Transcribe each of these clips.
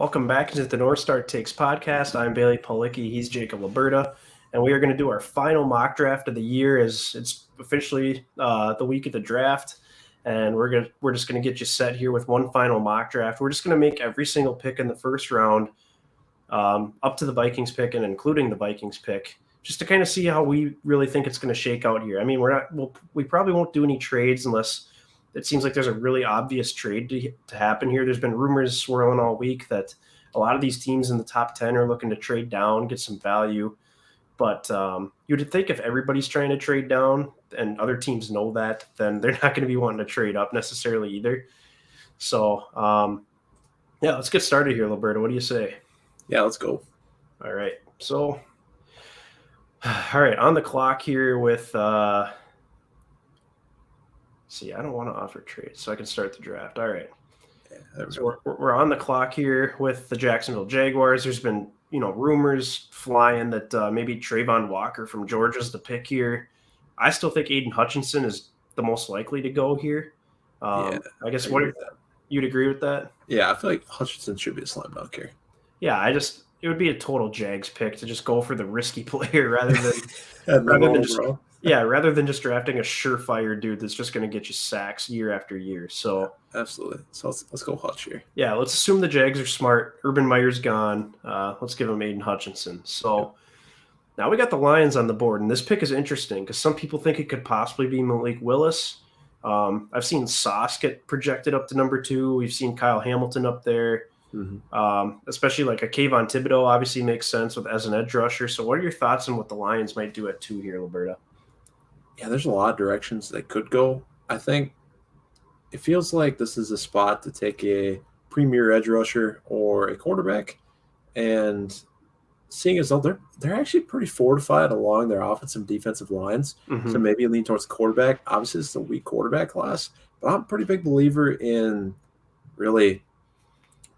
Welcome back to the North Star Takes podcast. I'm Bailey Policki. He's Jacob Liberta, and we are going to do our final mock draft of the year as it's officially the week of the draft. And we're just going to get you set here with one final mock draft. We're just going to make every single pick in the first round, up to the Vikings pick and including the Vikings pick, just to kind of see how we really think it's going to shake out here. I mean, we probably won't do any trades unless it seems like there's a really obvious trade to happen here. There's been rumors swirling all week that a lot of these teams in the top 10 are looking to trade down, get some value. But you'd think if everybody's trying to trade down and other teams know that, then they're not going to be wanting to trade up necessarily either. So, let's get started here, Liberta. What do you say? Yeah, let's go. All right. So, on the clock here with I don't want to offer trades, so I can start the draft. All right. Yeah, so we're on the clock here with the Jacksonville Jaguars. There's been, rumors flying that maybe Trayvon Walker from Georgia's the pick here. I still think Aiden Hutchinson is the most likely to go here. I guess you'd agree with that? Yeah, I feel like Hutchinson should be a slam dunk here. Yeah, it would be a total Jags pick to just go for the risky player rather than just drafting a surefire dude that's just going to get you sacks year after year. So absolutely. So let's go Hutch here. Yeah, let's assume the Jags are smart. Urban Meyer's gone. Let's give him Aiden Hutchinson. So now we got the Lions on the board, and this pick is interesting because some people think it could possibly be Malik Willis. I've seen Sauce get projected up to number 2. We've seen Kyle Hamilton up there. Mm-hmm. Especially like a Kayvon Thibodeau obviously makes sense as an edge rusher. So what are your thoughts on what the Lions might do at 2 here, Liberta? Yeah, there's a lot of directions they could go. I think it feels like this is a spot to take a premier edge rusher or a quarterback, and seeing as though they're actually pretty fortified along their offensive and defensive lines, so maybe lean towards the quarterback. Obviously, it's a weak quarterback class, but I'm a pretty big believer in really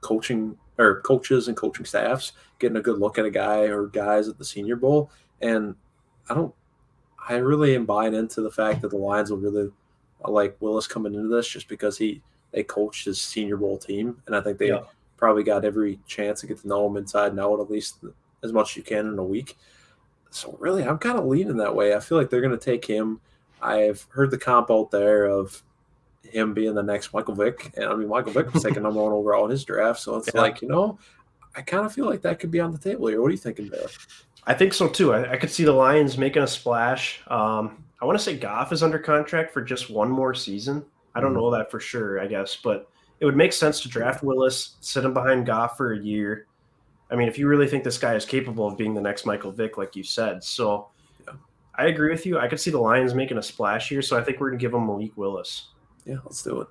coaching or coaches and coaching staffs getting a good look at a guy or guys at the Senior Bowl, and I really am buying into the fact that the Lions will really like Willis coming into this just because they coached his Senior Bowl team, and I think they probably got every chance to get to know him inside and out at least as much as you can in a week. So really, I'm kind of leaning that way. I feel like they're going to take him. I've heard the comp out there of him being the next Michael Vick, and I mean Michael Vick was taking number 1 overall in his draft, so it's I kind of feel like that could be on the table here. What are you thinking, Bailey? I think so too. I could see the Lions making a splash. I want to say Goff is under contract for just 1 more season. I don't know that for sure, I guess, but it would make sense to draft Willis, sit him behind Goff for a year. I mean, if you really think this guy is capable of being the next Michael Vick, like you said. So I agree with you. I could see the Lions making a splash here, so I think we're going to give him Malik Willis. Yeah, let's do it.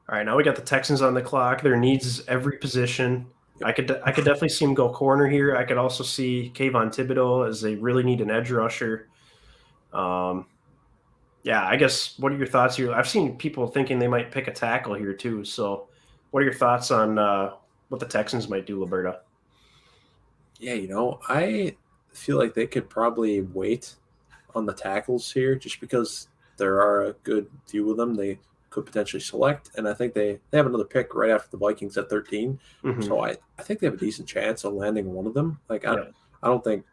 All right, now we got the Texans on the clock. Their needs is every position. I could definitely see him go corner here. I could also see Kayvon Thibodeau as they really need an edge rusher. I guess what are your thoughts here? I've seen people thinking they might pick a tackle here too. So what are your thoughts on what the Texans might do, Liberta? Yeah, I feel like they could probably wait on the tackles here just because there are a good few of them they could potentially select, and I think they have another pick right after the Vikings at 13. So I think they have a decent chance of landing one of them. Like I don't think.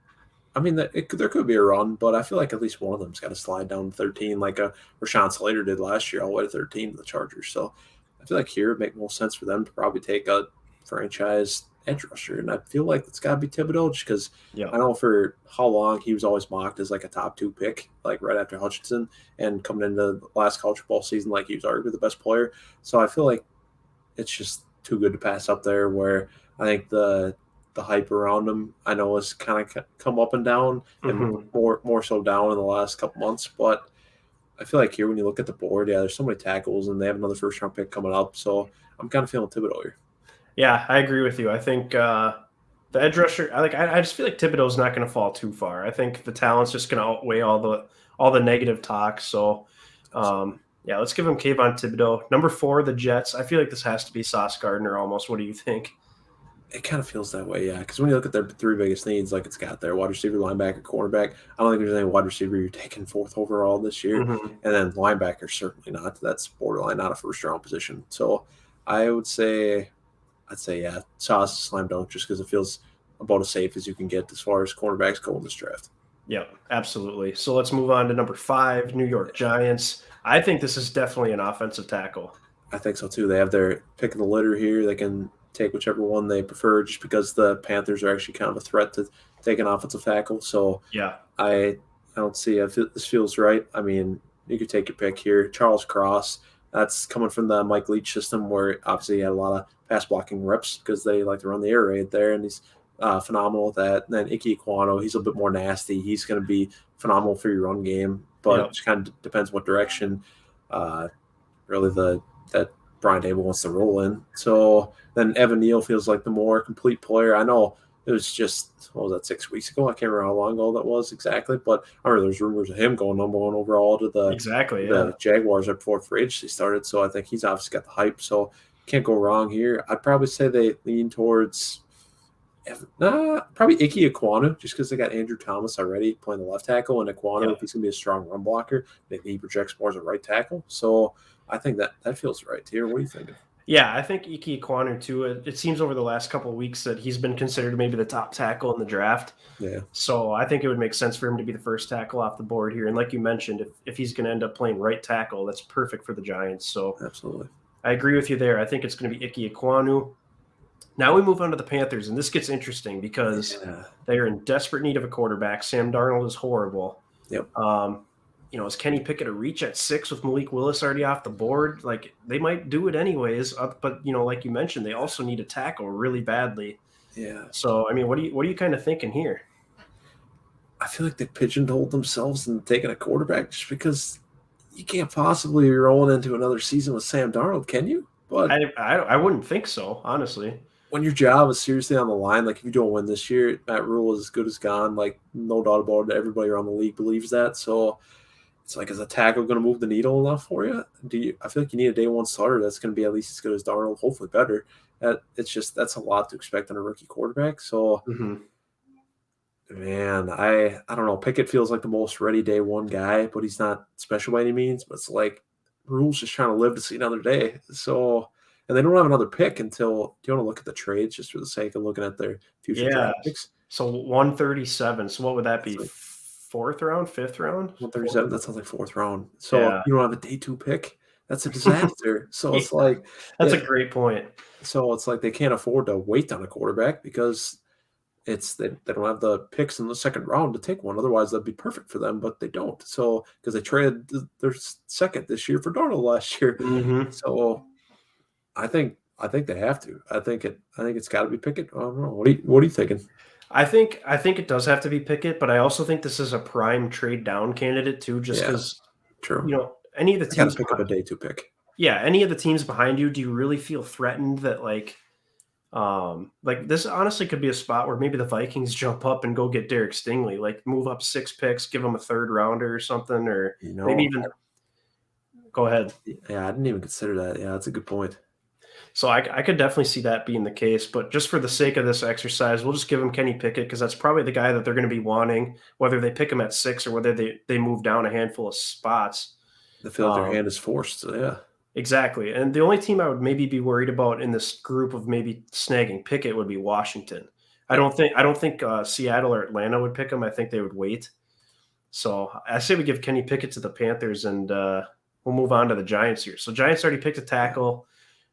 I mean, there could be a run, but I feel like at least one of them's got to slide down to 13, like Rashawn Slater did last year, all the way to 13 to the Chargers. So I feel like here it would make more sense for them to probably take a franchise edge rusher, and I feel like it's got to be Thibodeau just because I know for how long he was always mocked as like a top 2 pick, like right after Hutchinson, and coming into the last college football season, like he was arguably the best player. So I feel like it's just too good to pass up there. Where I think the hype around him, I know, has kind of come up and down, and more so down in the last couple months. But I feel like here, when you look at the board, there's so many tackles, and they have another first round pick coming up. So I'm kind of feeling Thibodeau here. Yeah, I agree with you. I think the edge rusher, I just feel like Thibodeau's not going to fall too far. I think the talent's just going to outweigh all the negative talk. So, let's give him Kayvon Thibodeau. Number 4, the Jets. I feel like this has to be Sauce Gardner almost. What do you think? It kind of feels that way, yeah. Because when you look at their 3 biggest needs, like it's got their wide receiver, linebacker, cornerback. I don't think there's any wide receiver you're taking 4th overall this year. And then linebacker, certainly not. That's borderline not a first-round position. So I would say I'd say, yeah, Sauce slam dunk just because it feels about as safe as you can get as far as cornerbacks go in this draft. Yeah, absolutely. So let's move on to number 5, New York Giants. I think this is definitely an offensive tackle. I think so too. They have their pick of the litter here. They can take whichever one they prefer just because the Panthers are actually kind of a threat to take an offensive tackle. So Yeah. I don't see if this feels right. I mean, you could take your pick here. Charles Cross, that's coming from the Mike Leach system where obviously he had a lot of pass blocking reps because they like to run the air raid there, and he's phenomenal at that. And then Ike Ekwonu, he's a bit more nasty. He's going to be phenomenal for your run game, but it just kind of depends what direction really that Brian Dable wants to roll in. So then Evan Neal feels like the more complete player. I know it was just, what was that, 6 weeks ago? I can't remember how long ago that was exactly, but I remember there's rumors of him going number 1 overall to the Jaguars right before free agency started. So I think he's obviously got the hype. So can't go wrong here. I'd probably say they lean towards probably Ike Ekwonu, just because they got Andrew Thomas already playing the left tackle, and Ekwonu, if he's going to be a strong run blocker, maybe he projects more as a right tackle. So I think that feels right here. What are you thinking? Yeah, I think Ike Ekwonu too. It seems over the last couple of weeks that he's been considered maybe the top tackle in the draft. Yeah. So I think it would make sense for him to be the first tackle off the board here. And like you mentioned, if he's going to end up playing right tackle, that's perfect for the Giants. So absolutely, I agree with you there. I think it's going to be Ike Ekwonu. Now we move on to the Panthers, and this gets interesting because they are in desperate need of a quarterback. Sam Darnold is horrible. Yep. Is Kenny Pickett a reach at 6 with Malik Willis already off the board? Like, they might do it anyways, but like you mentioned, they also need a tackle really badly. Yeah. So, I mean, what are you kind of thinking here? I feel like they pigeonholed themselves in taking a quarterback just because you can't possibly roll into another season with Sam Darnold, can you? But I wouldn't think so, honestly. When your job is seriously on the line, like if you don't win this year, Matt Rule is as good as gone. Like, no doubt about it. Everybody around the league believes that. So it's like, is a tackle going to move the needle enough for you? I feel like you need a day one starter that's going to be at least as good as Darnold, hopefully better. That's a lot to expect on a rookie quarterback. So, man, I don't know. Pickett feels like the most ready day one guy, but he's not special by any means. But it's like Rule's just trying to live to see another day. So. And they don't have another pick until – do you want to look at the trades just for the sake of looking at their future draft picks? So 137. So what would that be? 4th round, 5th round? 137. That sounds like 4th round. So you don't have a day 2 pick. That's a disaster. So it's like – that's a great point. So it's like they can't afford to wait on a quarterback because they don't have the picks in the 2nd round to take one. Otherwise, that'd be perfect for them, but they don't. So because they traded their 2nd this year for Darnold last year. So – I think they have to. I think it's got to be Pickett. I don't know. What are you thinking? I think it does have to be Pickett, but I also think this is a prime trade down candidate too, just because any of the teams pick up a day 2 pick. Yeah, any of the teams behind you, do you really feel threatened that like this honestly could be a spot where maybe the Vikings jump up and go get Derek Stingley, like move up 6 picks, give them a 3rd rounder or something, or maybe even. Go ahead. Yeah, I didn't even consider that. Yeah, that's a good point. So I could definitely see that being the case, but just for the sake of this exercise, we'll just give him Kenny Pickett because that's probably the guy that they're going to be wanting, whether they pick him at 6 or whether they move down a handful of spots. They feel like their hand is forced, so yeah. Exactly. And the only team I would maybe be worried about in this group of maybe snagging Pickett would be Washington. I don't think Seattle or Atlanta would pick him. I think they would wait. So I say we give Kenny Pickett to the Panthers, and we'll move on to the Giants here. So Giants already picked a tackle.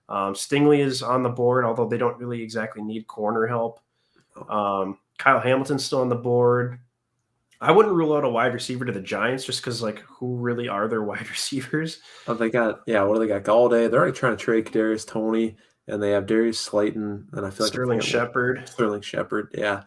Stingley is on the board, although they don't really exactly need corner help. Kyle Hamilton's still on the board. I wouldn't rule out a wide receiver to the Giants just because, like, who really are their wide receivers? What do they got? Galladay. They're already trying to trade Kadarius Toney, and they have Darius Slayton, and I feel like Sterling Shepard. Yeah.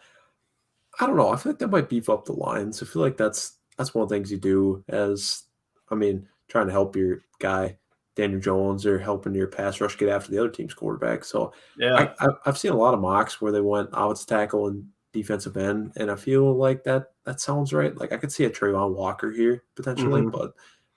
I don't know. I feel like that might beef up the lines. I feel like that's one of the things you do trying to help your guy Daniel Jones or helping your pass rush get after the other team's quarterback. So yeah, I've seen a lot of mocks where they went offensive tackle and defensive end, and I feel like that sounds right. Like I could see a Trayvon Walker here potentially, but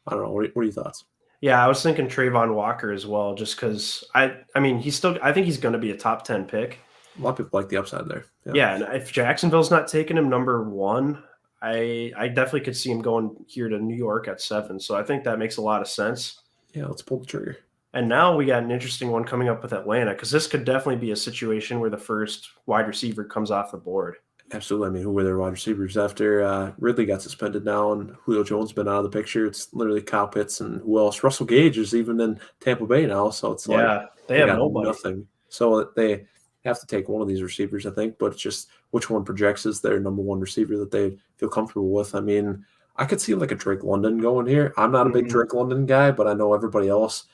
I don't know. What are your thoughts? Yeah, I was thinking Trayvon Walker as well, just because I think he's going to be a top 10 pick. A lot of people like the upside there. Yeah, and if Jacksonville's not taking him number 1, I definitely could see him going here to New York at 7. So I think that makes a lot of sense. Yeah, let's pull the trigger. And now we got an interesting one coming up with Atlanta because this could definitely be a situation where the first wide receiver comes off the board. Absolutely. I mean, who were their wide receivers after Ridley got suspended now and Julio Jones been out of the picture? It's literally Kyle Pitts and who else? Russell Gage is even in Tampa Bay now, so it's like Yeah, they they have got nobody. nothing. So they have to take one of these receivers, I think, but it's just which one projects as their number one receiver that they feel comfortable with. I mean, I could see like a Drake London going here. I'm not a big Mhm. Drake London guy, but I know everybody else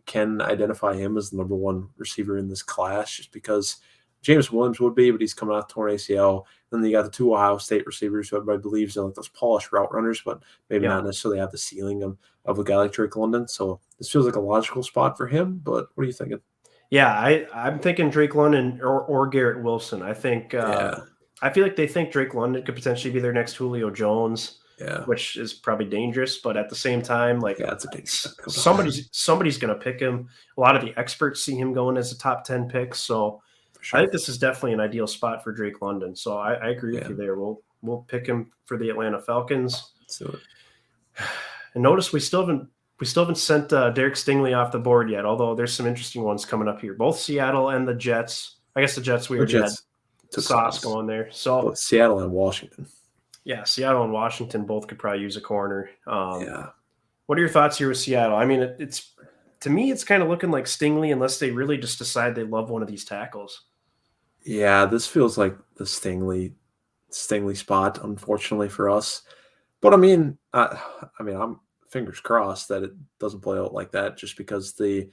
can identify him as the number one receiver in this class just because James Williams would be, but he's coming off torn ACL. Then you got the two Ohio State receivers who everybody believes are like those polished route runners, but maybe Yep. not necessarily have the ceiling of a guy like Drake London. So this feels like a logical spot for him. But what are you thinking? Yeah, I'm thinking Drake London or Garrett Wilson. I think Yeah, I feel like they think Drake London could potentially be their next Julio Jones, yeah, which is probably dangerous. But at the same time, like yeah. It's a dangerous bet. somebody's going to pick him. A lot of the experts see him going as a top 10 pick. So For I sure. think this is definitely an ideal spot for Drake London. So I agree with Yeah, you there. We'll pick him for the Atlanta Falcons. let's do it. And notice we still haven't sent Derek Stingley off the board yet. Although there's some interesting ones coming up here. Both Seattle and the Jets. I guess the Jets we The already had Jets took Sauce Sauce, going there. So but Seattle and Washington. yeah, Seattle and Washington both could probably use a corner. Yeah, What are your thoughts here with Seattle? I mean, it's to me, it's kind of looking like Stingley unless they really just decide they love one of these tackles. yeah. This feels like the Stingley spot, unfortunately for us. But I mean, I'm fingers crossed that it doesn't play out like that. Just because the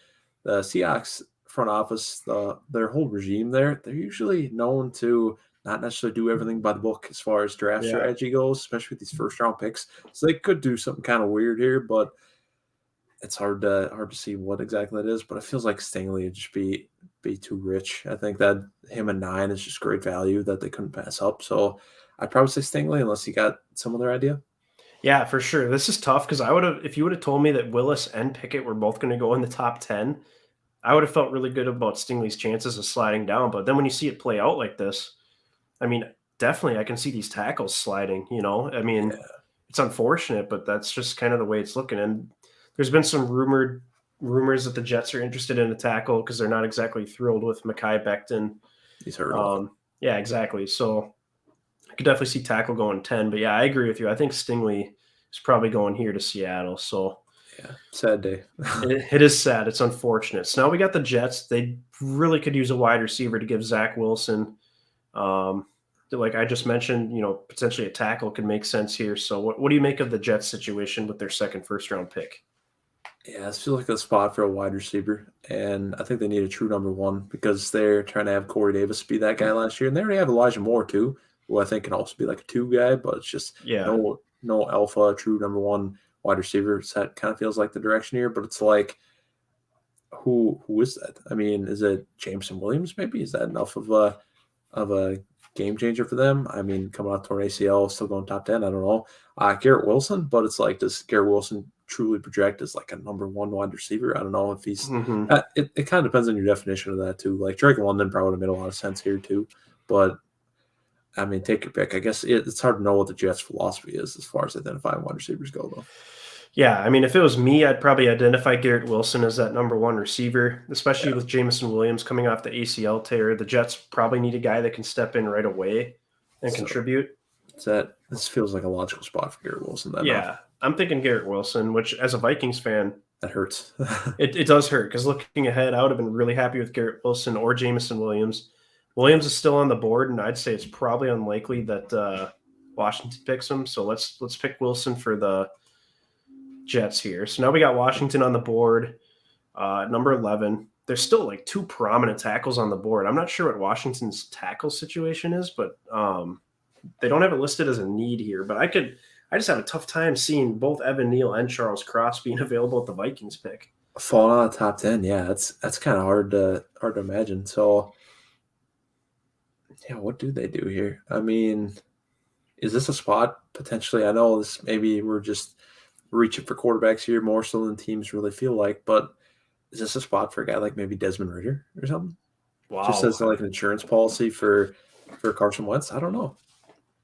Seahawks front office, their whole regime there, they're usually known to not necessarily do everything by the book as far as draft Yeah, strategy goes, especially with these first round picks. So they could do something kind of weird here, but it's hard to see what exactly that is. But it feels like Stingley would just be too rich. I think that him at 9 is just great value that they couldn't pass up. So I'd probably say Stingley unless you got some other idea. yeah, for sure. This is tough because I would have if you would have told me that Willis and Pickett were both going to go in the top 10, I would have felt really good about Stingley's chances of sliding down. But then when you see it play out like this, I mean, definitely I can see these tackles sliding. I mean, Yeah, it's unfortunate, but that's just kind of the way it's looking. And there's been some rumors that the Jets are interested in a tackle because they're not exactly thrilled with Mekhi Becton. he's hurt a lot. Yeah, exactly. So I could definitely see tackle going 10. But yeah, I agree with you. I think Stingley is probably going here to Seattle. So Yeah, sad day. it is sad. It's unfortunate. So now we got the Jets. They really could use a wide receiver to give Zach Wilson. Um, like I just mentioned, potentially a tackle could make sense here. So what do you make of the Jets situation with their second first round pick? Yeah, this feels like a spot for a wide receiver, and I think they need a true number one because they're trying to have Corey Davis be that guy last year, and they already have Elijah Moore too, who I think can also be like a two guy, but it's just Yeah. no alpha true number one wide receiver. So that kind of feels like the direction here, but it's like who is that? I mean, is it Jameson Williams? Maybe is that enough of a game changer for them? I mean, coming off torn ACL, still going top 10. I don't know. Garrett Wilson, but it's like, does Garrett Wilson truly project as like a number one wide receiver? I don't know if he's. Hmm. It kind of depends on your definition of that too. Like Drake London probably would have made a lot of sense here too, but I mean, take your pick. I guess it's hard to know what the Jets' philosophy is as far as identifying wide receivers go, though. Yeah, I mean, if it was me, I'd probably identify Garrett Wilson as that number one receiver, especially Yeah, with Jameson Williams coming off the ACL tear. The Jets probably need a guy that can step in right away and so contribute. this feels like a logical spot for Garrett Wilson. Then Yeah, I'm thinking Garrett Wilson, which as a Vikings fan, that hurts. it does hurt because looking ahead, I would have been really happy with Garrett Wilson or Jameson Williams. Williams is still on the board, and I'd say it's probably unlikely that Washington picks him. So let's pick Wilson for the Jets here. So now we got Washington on the board, number 11. There's still like two prominent tackles on the board. I'm not sure what Washington's tackle situation is, but they don't have it listed as a need here. But I just have a tough time seeing both Evan Neal and Charles Cross being available at the Vikings pick. Falling out of the top 10, yeah, that's kind of hard to imagine. So, yeah, what do they do here? I mean, is this a spot potentially? I know this maybe we're just reaching for quarterbacks here more so than teams really feel like, but is this a spot for a guy like maybe Desmond Ritter or something? Just Wow. as like an insurance policy for Carson Wentz? I don't know.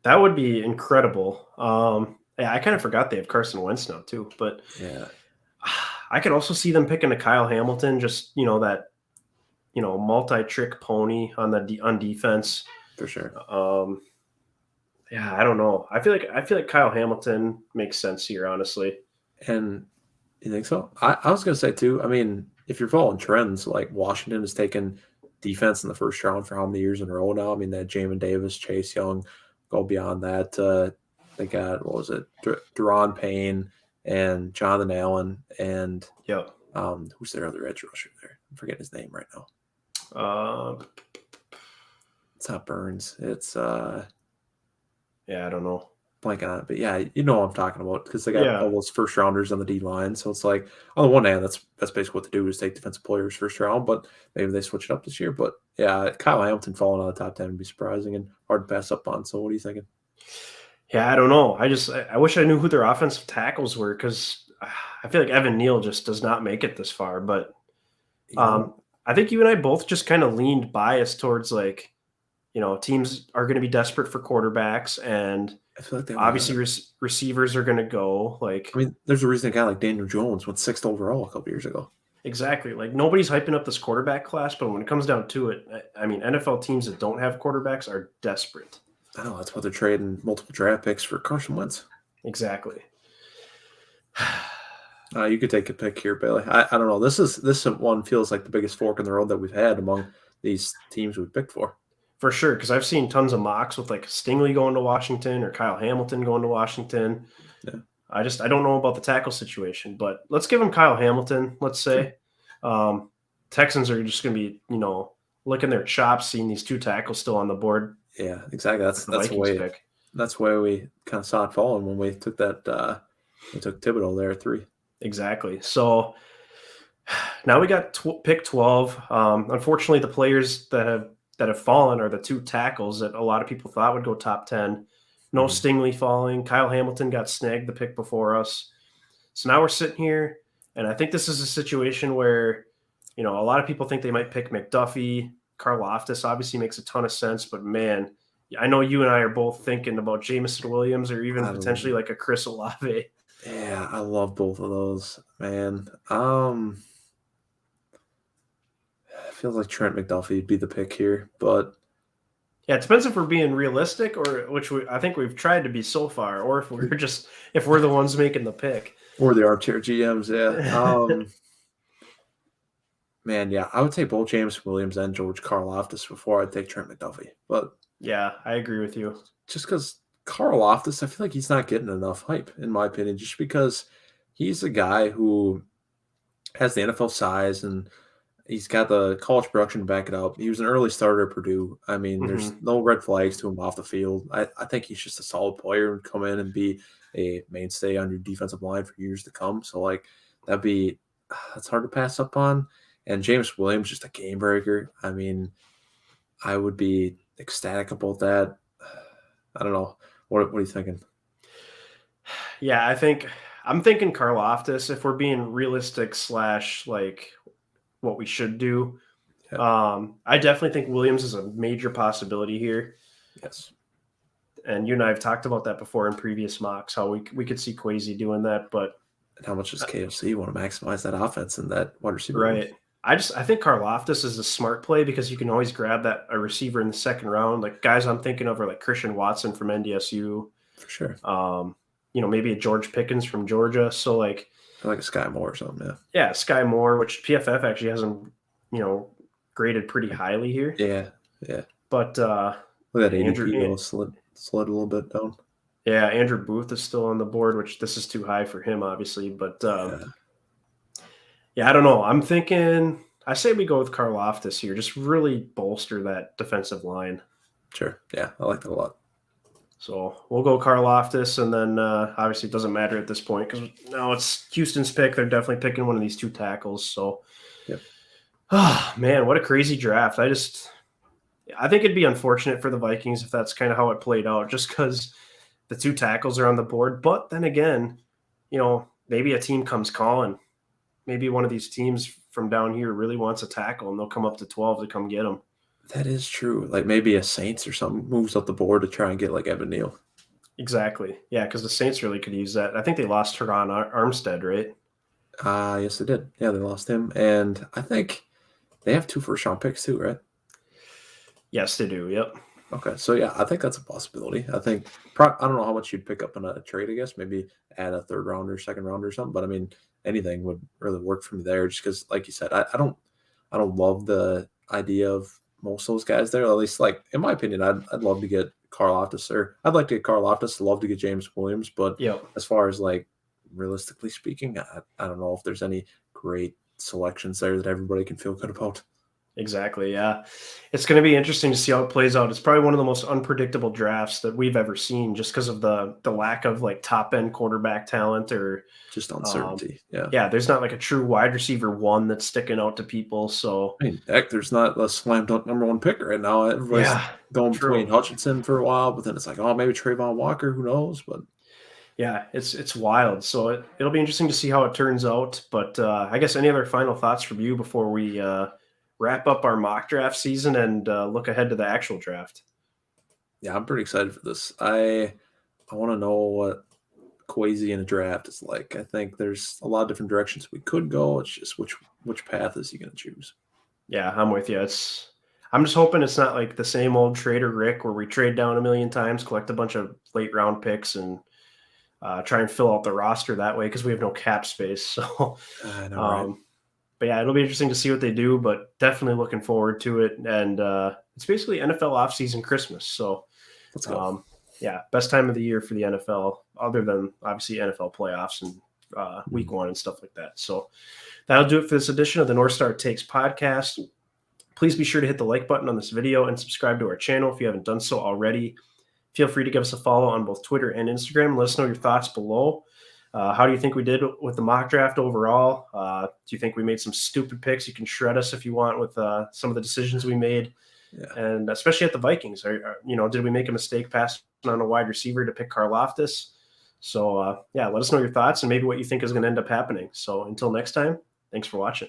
That would be incredible. Yeah, I kind of forgot they have Carson Wentz now too, but Yeah, I could also see them picking a Kyle Hamilton, just that multi-trick pony on defense. For sure. Yeah, I don't know. I feel like Kyle Hamilton makes sense here, honestly. And you think so? I was going to say, too, I mean, if you're following trends, like Washington has taken defense in the first round for how many years in a row now? I mean, that Jamin Davis, Chase Young, go beyond that. They got, what was it, Deron Payne and Jonathan Allen and Yep. who's their other edge rusher there? I'm forgetting his name right now. It's not Burns. It's yeah, I don't know. Blanking on it, but yeah, you know what I'm talking about because they got Yeah. all those first rounders on the D line. So it's like on the one hand, that's basically what they do is take defensive players first round, but maybe they switch it up this year. But yeah, Kyle Hamilton falling out of the top 10 would be surprising and hard to pass up on. So what are you thinking? Yeah, I don't know. I wish I knew who their offensive tackles were because I feel like Evan Neal just does not make it this far. But I think you and I both just kind of leaned biased towards teams are going to be desperate for quarterbacks, and I feel like they obviously receivers are going to go. I mean, there's a reason a guy like Daniel Jones went 6th overall a couple years ago. Exactly. Like nobody's hyping up this quarterback class, but when it comes down to it, I mean, NFL teams that don't have quarterbacks are desperate. I know that's why they're trading multiple draft picks for Carson Wentz. Exactly. You could take a pick here, Bailey. I don't know. This one feels like the biggest fork in the road that we've had among these teams we've picked for. For sure, because I've seen tons of mocks with like Stingley going to Washington or Kyle Hamilton going to Washington. Yeah. I don't know about the tackle situation, but let's give him Kyle Hamilton, let's say. Texans are just going to be, licking their chops seeing these two tackles still on the board. Yeah, exactly. That's the way we kind of saw it falling when we took that we took Thibodeau there at 3. Exactly. So now we got pick 12. Unfortunately, the players that have fallen are the two tackles that a lot of people thought would go top 10. No Stingley falling. Kyle Hamilton got snagged the pick before us. So now we're sitting here, and I think this is a situation where, a lot of people think they might pick McDuffie. Karlaftis obviously makes a ton of sense, but man, I know you and I are both thinking about Jameson Williams or even potentially like a Chris Olave. Yeah, I love both of those, man. Feels like Trent McDuffie would be the pick here, but yeah, it depends if we're being realistic or I think we've tried to be so far, or if we're the ones making the pick. Or the armchair GMs, yeah. Man, yeah, I would take both James Williams and George Karlaftis before I'd take Trent McDuffie. But yeah, I agree with you. Just because Karlaftis, I feel like he's not getting enough hype, in my opinion, just because he's a guy who has the NFL size and he's got the college production to back it up. He was an early starter at Purdue. I mean, there's no red flags to him off the field. I think he's just a solid player and come in and be a mainstay on your defensive line for years to come. So, that's hard to pass up on. And James Williams, just a game breaker. I mean, I would be ecstatic about that. I don't know. What are you thinking? Yeah, I'm thinking Karlaftis if we're being realistic / what we should do. Yeah. I definitely think Williams is a major possibility here. Yes. And you and I have talked about that before in previous mocks, how we could see Kwesi doing that, but and how much does KFC want to maximize that offense and that wide receiver? Right. Room? I think Karlaftis is a smart play because you can always grab a receiver in the second round. Like guys I'm thinking of are like Christian Watson from NDSU. For sure. Maybe a George Pickens from Georgia. So like a Sky Moore or something, yeah. Yeah, Sky Moore, which PFF actually has him, graded pretty highly here. Yeah. But look at Andrew slid a little bit down. Yeah, Andrew Booth is still on the board, which this is too high for him, obviously. But I don't know. I'm thinking I say we go with Karlaftis here, just really bolster that defensive line. Sure. Yeah, I like that a lot. So we'll go Karlaftis, and then obviously it doesn't matter at this point because now it's Houston's pick. They're definitely picking one of these two tackles. So, yep. Oh, man, what a crazy draft. I think it'd be unfortunate for the Vikings if that's kind of how it played out, just because the two tackles are on the board. But then again, maybe a team comes calling. Maybe one of these teams from down here really wants a tackle, and they'll come up to 12 to come get them. That is true. Like maybe a Saints or something moves up the board to try and get like Evan Neal. Exactly. Yeah, because the Saints really could use that. I think they lost Teron Armstead, right? Yes, they did. Yeah, they lost him. And I think they have 2 first-round picks too, right? Yes, they do. Yep. Okay, so yeah, I think that's a possibility. I think I don't know how much you'd pick up in a trade. I guess maybe add a third rounder, second rounder, or something. But I mean, anything would really work for me there. Just because, like you said, I don't love the idea of most of those guys there. At least, like in my opinion, I'd love to get Carl Loftus, or I'd like to get Carl Loftus. Love to get James Williams, but Yep. as far as like realistically speaking, I don't know if there's any great selections there that everybody can feel good about. Exactly. Yeah. It's going to be interesting to see how it plays out. It's probably one of the most unpredictable drafts that we've ever seen just because of the lack of like top end quarterback talent or Just uncertainty. Yeah. yeah, there's not like a true wide receiver one that's sticking out to people. So I mean, heck, there's not a slam dunk number 1 pick right now. Everybody's yeah, going true. between Hutchinson for a while, but then it's like, oh, maybe Trayvon Walker. Who knows? But Yeah, it's wild. So it'll be interesting to see how it turns out. But I guess any other final thoughts from you before we wrap up our mock draft season and look ahead to the actual draft? yeah, I'm pretty excited for this. I want to know what Kwesi in a draft is like. I think there's a lot of different directions we could go. It's just which path is he going to choose? Yeah, I'm with you. I'm just hoping it's not like the same old Trader Rick where we trade down a million times, collect a bunch of late round picks, and try and fill out the roster that way because we have no cap space. So, I know, right? But yeah, it'll be interesting to see what they do. But definitely looking forward to it. And it's basically NFL offseason Christmas. So, Let's go. yeah, best time of the year for the NFL, other than obviously NFL playoffs and week one and stuff like that. So that'll do it for this edition of the North Star Takes podcast. Please be sure to hit the like button on this video and subscribe to our channel if you haven't done so already. Feel free to give us a follow on both Twitter and Instagram. Let us know your thoughts below. How do you think we did with the mock draft overall? Do you think we made some stupid picks? You can shred us if you want with some of the decisions we made. Yeah. And especially at the Vikings, did we make a mistake passing on a wide receiver to pick Carl Loftus? So, yeah, let us know your thoughts and maybe what you think is going to end up happening. So until next time, thanks for watching.